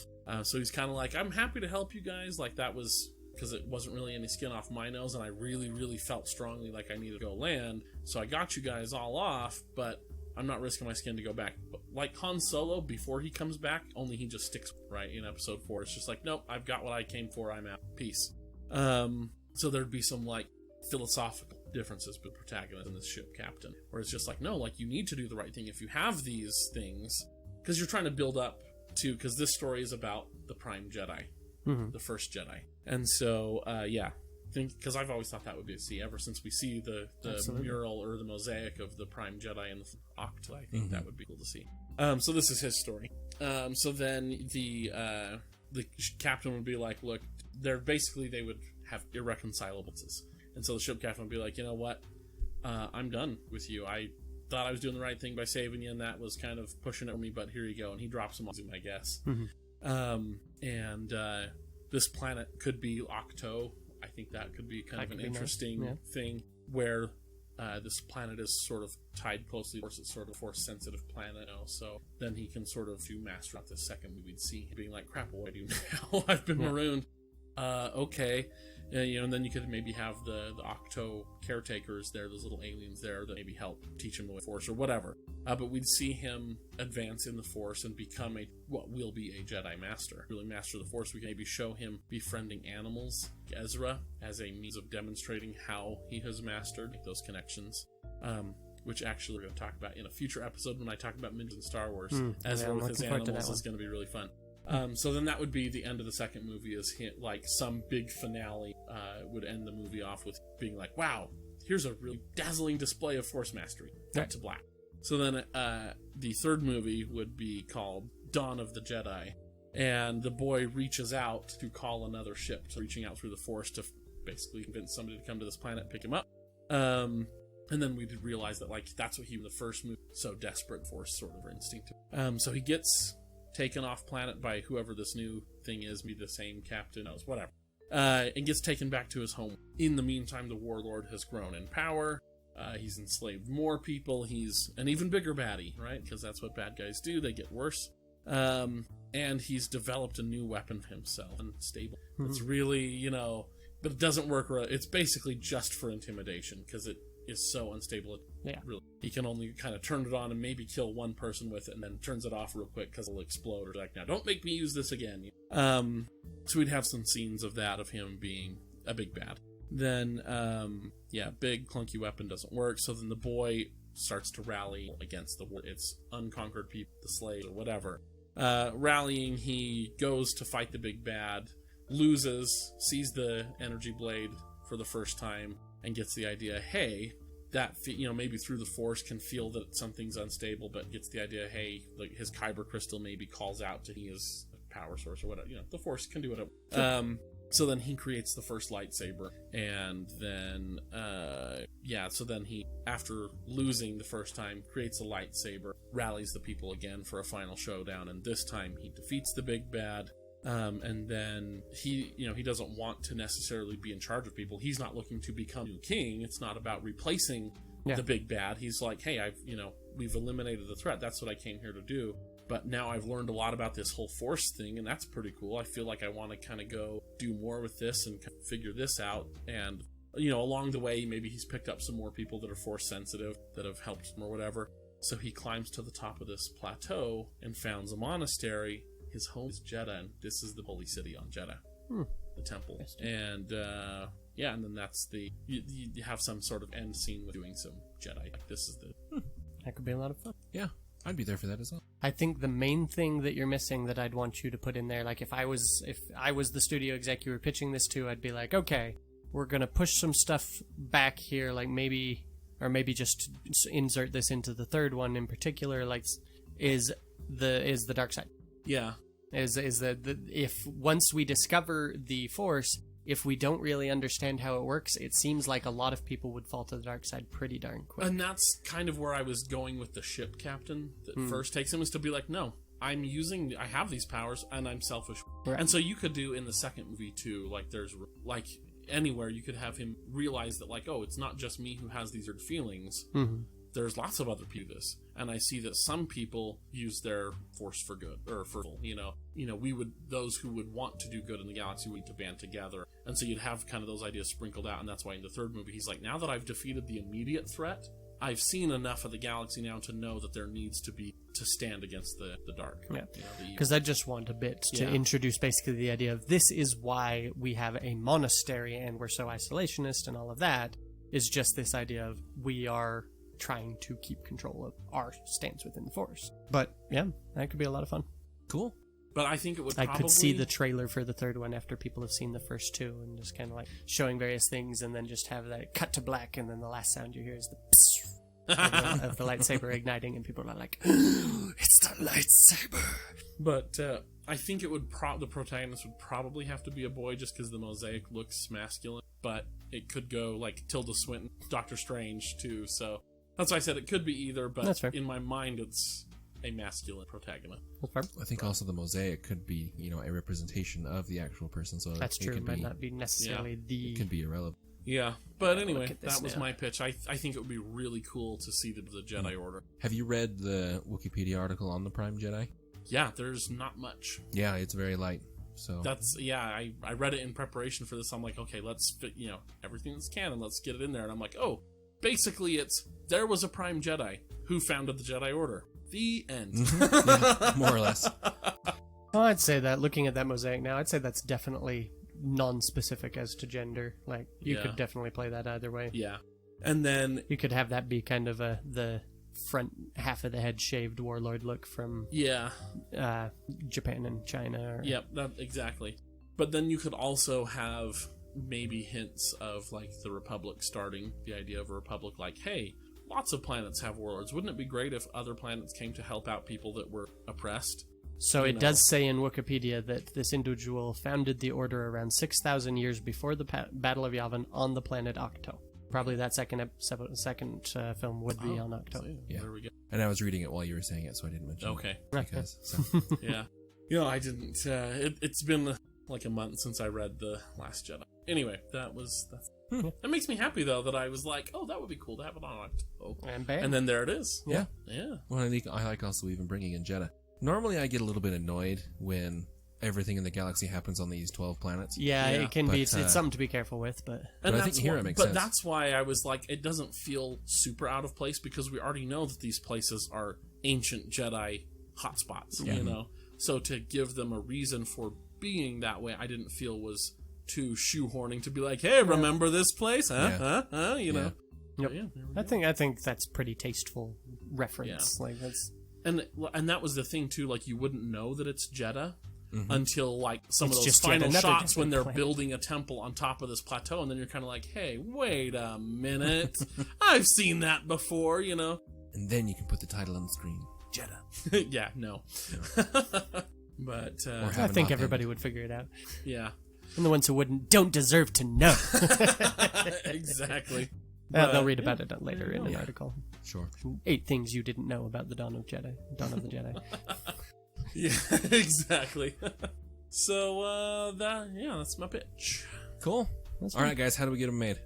So he's kind of like, I'm happy to help you guys. Like that was because it wasn't really any skin off my nose, and I really, really felt strongly like I needed to go land. So I got you guys all off, but I'm not risking my skin to go back. But like Han Solo, before he comes back, only he just sticks right in episode 4. It's just like, nope, I've got what I came for. I'm out. Peace. So there'd be some like philosophical differences with the protagonist and this ship captain, where it's just like, no, like you need to do the right thing if you have these things, because you're trying to build up to, because this story is about the Prime Jedi, the first Jedi. And so, because I've always thought that would be a C ever since we see the mural or the mosaic of the Prime Jedi and the Octa. I think that would be cool to see. So this is his story. So then the captain would be like, look, they would have irreconcilables. And so the ship captain would be like, you know what? I'm done with you. I thought I was doing the right thing by saving you, and that was kind of pushing it for me, but here you go. And he drops him on Zoom, I guess. This planet could be Octo. I think that could be kind of an interesting thing, where this planet is sort of tied closely. Of course, it's sort of a Force-sensitive planet, so then he can sort of do master out this second movie. We'd see him being like, crap, what do I do now? I've been marooned. Okay. And then you could maybe have the Octo caretakers there, those little aliens there that maybe help teach him the Force or whatever. But we'd see him advance in the Force and become what will be a Jedi Master. Really master the Force. We can maybe show him befriending animals, Ezra, as a means of demonstrating how he has mastered those connections. Which actually we're going to talk about in a future episode when I talk about Minji and Star Wars. Ezra with his animals is going to be really fun. So then that would be the end of the second movie, is like some big finale would end the movie off with being like, wow, here's a really dazzling display of Force mastery. Cut to black. So then the third movie would be called Dawn of the Jedi, and the boy reaches out to call another ship, so reaching out through the Force to basically convince somebody to come to this planet, pick him up. And then we did realize that like that's what he in the first movie, so desperate Force sort of instinct. So he gets taken off planet by whoever this new thing is, be the same captain, knows, whatever, and gets taken back to his home. In the meantime, the warlord has grown in power. He's enslaved more people. He's an even bigger baddie, right? Because that's what bad guys do. They get worse. And he's developed a new weapon for himself, unstable. It's really, but it doesn't work. It's basically just for intimidation, because it is so unstable. Really, he can only kind of turn it on and maybe kill one person with it, and then turns it off real quick because it'll explode. Or like, now don't make me use this again. So we'd have some scenes of that, of him being a big bad. Then, big clunky weapon doesn't work. So then the boy starts to rally against it's unconquered people, the slaves or whatever. rallying, he goes to fight the big bad, loses, sees the energy blade for the first time, and gets the idea, hey, that maybe through the Force can feel that something's unstable, but gets the idea, hey, like his kyber crystal maybe calls out to his power source or whatever. The Force can do whatever. So then he creates the first lightsaber, and then so then he, after losing the first time, creates a lightsaber, rallies the people again for a final showdown, and this time he defeats the big bad. And then he doesn't want to necessarily be in charge of people. He's not looking to become new king. It's not about replacing the big bad. He's like, hey, we've eliminated the threat. That's what I came here to do. But now I've learned a lot about this whole Force thing, and that's pretty cool. I feel like I want to kind of go do more with this and kind of figure this out. And, along the way, maybe he's picked up some more people that are Force sensitive that have helped him or whatever. So he climbs to the top of this plateau and founds a monastery. His home is Jeddah, and this is the holy city on Jeddah, the temple. And, and then that's you have some sort of end scene with doing some Jedi. Like, this is the... That could be a lot of fun. Yeah, I'd be there for that as well. I think the main thing that you're missing that I'd want you to put in there, like if I was the studio exec you were pitching this to, I'd be like, okay, we're going to push some stuff back here, like maybe just insert this into the third one in particular, like is the dark side. Yeah. Is that if once we discover the Force, if we don't really understand how it works, it seems like a lot of people would fall to the dark side pretty darn quick. And that's kind of where I was going with the ship captain that first takes him, is to be like, no, I have these powers and I'm selfish. Right. And so you could do in the second movie too, like there's like anywhere you could have him realize that, like, oh, it's not just me who has these weird feelings. Mm-hmm. There's lots of other people this, and I see that some people use their Force for good, or for those who would want to do good in the galaxy would need to band together, and so you'd have kind of those ideas sprinkled out, and that's why in the third movie he's like, now that I've defeated the immediate threat, I've seen enough of the galaxy now to know that there needs to stand against the dark. Yeah, because I just want a bit to introduce basically the idea of this is why we have a monastery and we're so isolationist and all of that, is just this idea of we are trying to keep control of our stance within the Force. But yeah, that could be a lot of fun. Cool. But I think it would I could see the trailer for the third one after people have seen the first two, and just kind of like showing various things, and then just have that cut to black, and then the last sound you hear is the psst of the lightsaber igniting, and people are like, it's the lightsaber. But I think it would the protagonist would probably have to be a boy, just because the mosaic looks masculine. But it could go like Tilda Swinton, Doctor Strange too, so that's why I said it could be either, but in my mind it's a masculine protagonist. I think also the mosaic could be, a representation of the actual person, so that's true. It might not be necessarily it can be irrelevant. Yeah, but anyway, that was my pitch. I think it would be really cool to see the Jedi Order. Have you read the Wikipedia article on the Prime Jedi? Yeah, there's not much. Yeah, it's very light. So that's I read it in preparation for this. I'm like, okay, let's fit everything that's canon, let's get it in there. And I'm like, oh, basically there was a Prime Jedi who founded the Jedi Order. The end. Yeah, more or less. Well, I'd say that, looking at that mosaic now, I'd say that's definitely non-specific as to gender. Like, you could definitely play that either way. Yeah. And then you could have that be kind of the front half of the head shaved warlord look from Japan and China. Yep, exactly. But then you could also have maybe hints of like the Republic starting, the idea of a Republic, like, hey, lots of planets have warlords. Wouldn't it be great if other planets came to help out people that were oppressed? So it does say in Wikipedia that this individual founded the Order around 6,000 years before the Battle of Yavin on the planet Octo. Probably that second film would be on Octo. Yeah. There we go. And I was reading it while you were saying it, so I didn't mention it. Okay. Because, yeah. I didn't. It's been like a month since I read The Last Jedi. Anyway, that makes me happy, though, that I was like, oh, that would be cool to have it on Octo. And then there it is. Yeah. Yeah. Well, I like also even bringing in Jeddah. Normally, I get a little bit annoyed when everything in the galaxy happens on these 12 planets. Yeah, it can be. It's something to be careful with, but I think here it makes sense. But that's why I was like, it doesn't feel super out of place, because we already know that these places are ancient Jedi hotspots, So to give them a reason for being that way, I didn't feel was too shoehorning to be like, hey, remember this place? Yep. I think that's pretty tasteful reference. Yeah. Like, that's... And that was the thing too. Like, you wouldn't know that it's Jeddah until like some It's of those just yet final another shots when they're different planet. building a temple on top of this plateau, and then you're kind of like, "Hey, wait a minute, I've seen that before," you know. And then you can put the title on the screen. Jeddah. Yeah, no. But Or I have an think op-ed. everybody would figure it out. yeah, And the ones who wouldn't don't deserve to know. exactly. They'll read about it later in an Yeah. article. Sure. 8 things you didn't know about the Dawn of the Jedi. Yeah, exactly. So that's my pitch. Cool. That's All right, guys, how do we get them made?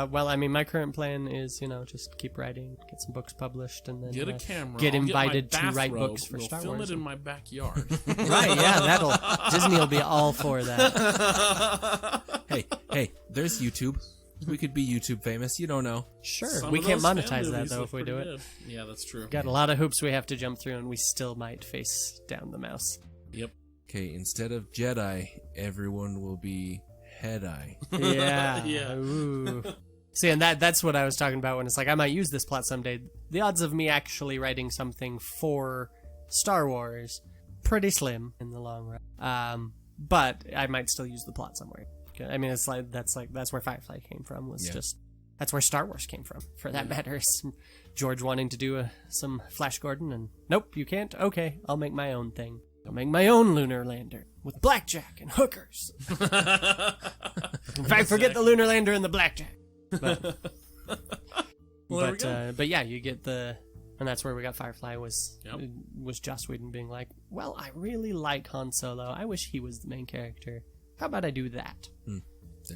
Well, I mean, my current plan is, just keep writing, get some books published, and then Get a camera. get I'll invited get my to write bathrobe. books for We'll Star film Wars. it in my backyard. Right? Yeah, Disney will be all for that. Hey, there's YouTube. We could be YouTube famous. You don't know. Sure, Some we of can't those fan monetize that movies though look if we do pretty it. good. Yeah, that's true. Got a lot of hoops we have to jump through, and we still might face down the mouse. Yep. Okay, instead of Jedi, everyone will be Head-Eye. Yeah. Yeah. Ooh. See, and that's what I was talking about when it's like I might use this plot someday. The odds of me actually writing something for Star Wars pretty slim in the long run. But I might still use the plot somewhere. I mean, it's like that's where Firefly came from. That's where Star Wars came from, for that matter. George wanting to do some Flash Gordon, and nope, you can't. Okay, I'll make my own thing. I'll make my own lunar lander with blackjack and hookers. In fact, forget the lunar lander and the blackjack. But Well, there we go. but yeah, you get and that's where we got Firefly was Yep. Joss Whedon being like, well, I really like Han Solo. I wish he was the main character. How about I do that? There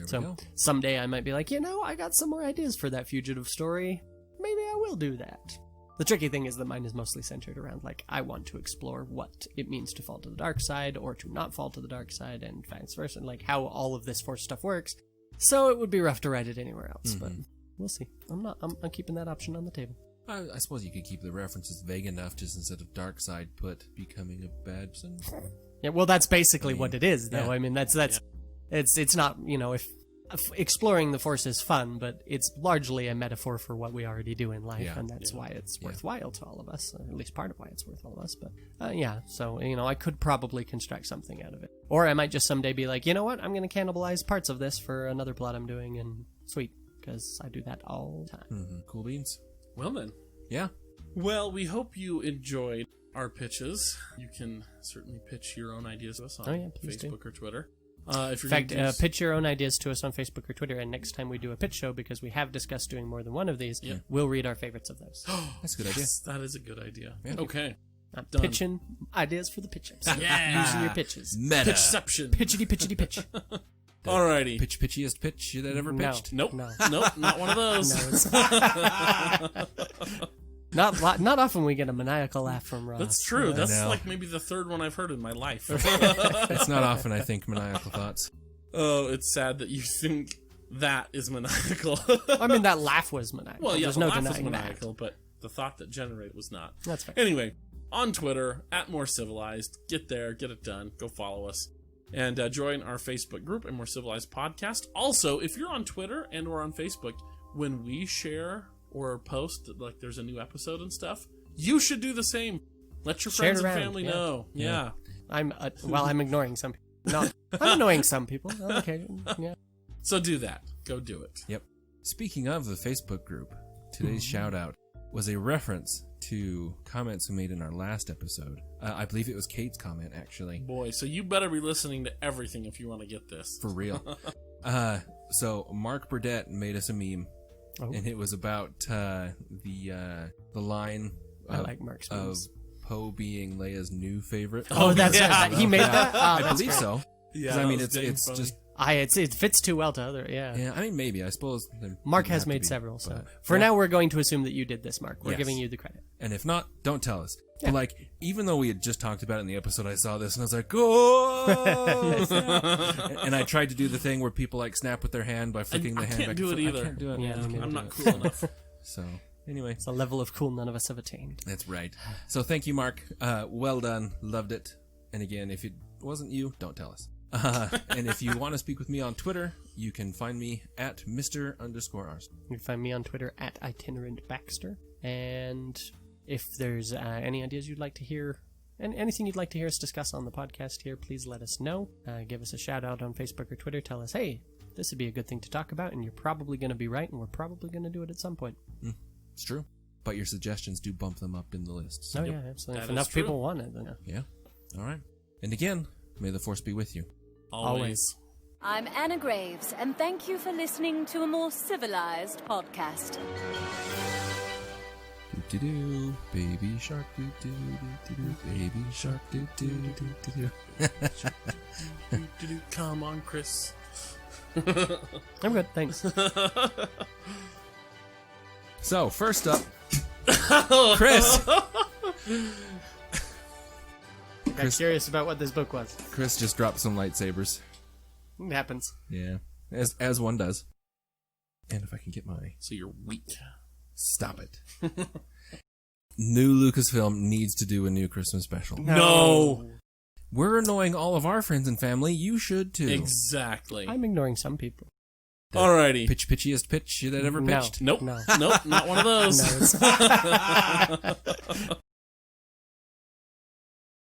we So go. someday I might be like, I got some more ideas for that fugitive story. Maybe I will do that. The tricky thing is that mine is mostly centered around, like, I want to explore what it means to fall to the dark side or to not fall to the dark side and vice versa, and like how all of this Force stuff works. So it would be rough to write it anywhere else, but we'll see. I'm keeping that option on the table. I suppose you could keep the references vague enough, just instead of dark side, put becoming a bad son. Yeah, well, that's basically what it is, though. yeah. I mean, that's it's not, if exploring the Force is fun, but it's largely a metaphor for what we already do in life, and that's why it's worthwhile to all of us, or at least part of why it's worth all of us. But so I could probably construct something out of it, or I might just someday be like, you know what, I'm going to cannibalize parts of this for another plot I'm doing, and sweet, because I do that all the time. Cool beans. Well then. Yeah. Well, we hope you enjoyed our pitches. You can certainly pitch your own ideas to us on please do. Facebook or Twitter. If In you're fact, pitch your own ideas to us on Facebook or Twitter, and next time we do a pitch show, because we have discussed doing more than one of these, we'll read our favorites of those. That's a good idea. Yes, that is a good idea. Yeah. Okay. I'm Done. pitching ideas for the pitches. Yeah. Using your pitches. Meta. Pitchception. Pitchity pitch. Alrighty. Pitchiest pitch that ever No. pitched. Nope. No. Nope. Not one of those. No, it's not often we get a maniacal laugh from Ross. That's true. That's know. like maybe the third one I've heard in my life. It's not often I think maniacal thoughts. Oh, it's sad that you think that is maniacal. I mean, that laugh was maniacal. Well, yeah, There's the no laugh was denying maniacal, but the thought that generated was not. That's fair. Anyway, on Twitter, @MoreCivilized. Get there, get it done. Go follow us. And join our Facebook group, A More Civilized Podcast. Also, if you're on Twitter and or on Facebook, when we share or post, like there's a new episode and stuff, you should do the same. Let your Share it friends and around, family yeah. know. Yeah. I'm ignoring some people. No, I'm annoying some people. Okay, yeah. So do that. Go do it. Yep. Speaking of the Facebook group, today's shout out was a reference to comments we made in our last episode. I believe it was Kate's comment, actually. Boy, so you better be listening to everything if you want to get this. For real. So Mark Burdett made us a meme, and it was about the line I like Mark's of memes. Poe being Leia's new favorite. Oh, that's yeah. right. He made that? Oh, I that's believe great. so. 'Cause, Yeah, I mean, that was dang it's funny. just It fits too well to other, yeah. I mean, maybe I suppose there Mark didn't has have to made be, several, so but- for now we're going to assume that you did this, Mark. We're Yes. giving you the credit. And if not, don't tell us. Yeah. But like, even though we had just talked about it in the episode, I saw this and I was like, oh! And I tried to do the thing where people like snap with their hand by flicking the I hand can't back do and it forth. either. I can't do it. Yeah, I me can't I'm do not it. cool enough. So anyway, It's a level of cool none of us have attained. that's right. So thank you, Mark. Well done. Loved it. And again, if it wasn't you, don't tell us. And if you want to speak with me on Twitter, you can find me at Mr_Ars. You can find me on Twitter at itinerant Baxter. And If there's any ideas you'd like to hear, and anything you'd like to hear us discuss on the podcast here, please let us know. Give us a shout out on Facebook or Twitter. Tell us, hey, this would be a good thing to talk about, and you're probably going to be right, and we're probably going to do it at some point. It's true. But your suggestions do bump them up in the list. So. Oh, yeah, absolutely. That If enough is true. people want it, then Yeah. All right. And again, may the force be with you. Always. I'm Anna Graves, and thank you for listening to a more civilized podcast. Do-do-do, baby shark, do-do-do, baby shark, do-do-do. Come on, Chris. I'm good, thanks. So, first up, Chris. Got curious about what this book was. Chris just dropped some lightsabers. It happens. Yeah, as one does. And if I can get my... So you're weak. Stop it. New Lucasfilm needs to do a new Christmas special. No. We're annoying all of our friends and family. You should too. Exactly. I'm ignoring some people. Alrighty. Pitchiest pitch that ever pitched? Nope. No. Nope. Not one of those. No, it's-